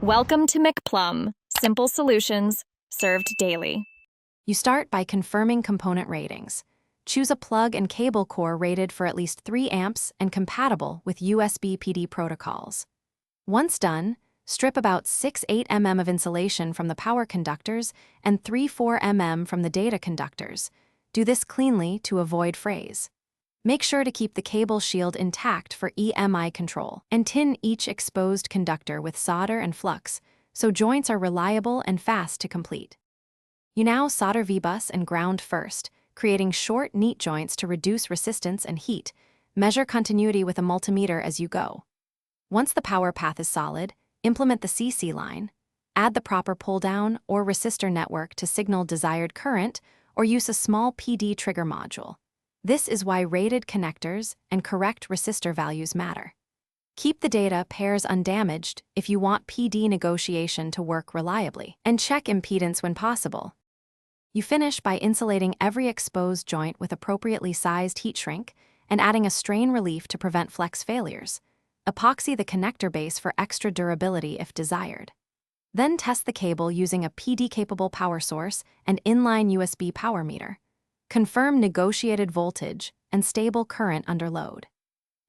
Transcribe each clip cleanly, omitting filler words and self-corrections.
Welcome to McPlum, simple solutions served daily. You start by confirming component ratings. Choose a plug and cable core rated for at least 3 amps and compatible with USB PD protocols. Once done, strip about 6-8 mm of insulation from the power conductors and 3-4 mm from the data conductors. Do this cleanly to avoid frays. Make sure to keep the cable shield intact for EMI control, and tin each exposed conductor with solder and flux, so joints are reliable and fast to complete. You now solder V-bus and ground first, creating short, neat joints to reduce resistance and heat. Measure continuity with a multimeter as you go. Once the power path is solid, implement the CC line, add the proper pull-down or resistor network to signal desired current, or use a small PD trigger module. This is why rated connectors and correct resistor values matter. Keep the data pairs undamaged if you want PD negotiation to work reliably, and check impedance when possible. You finish by insulating every exposed joint with appropriately sized heat shrink and adding a strain relief to prevent flex failures. Epoxy the connector base for extra durability if desired. Then test the cable using a PD-capable power source and inline USB power meter. Confirm negotiated voltage and stable current under load.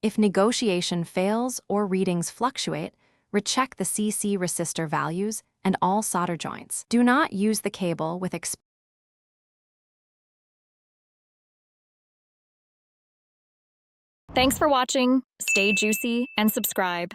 If negotiation fails or readings fluctuate, recheck the CC resistor values and all solder joints. Do not use the cable with Thanks for watching. Stay juicy and subscribe.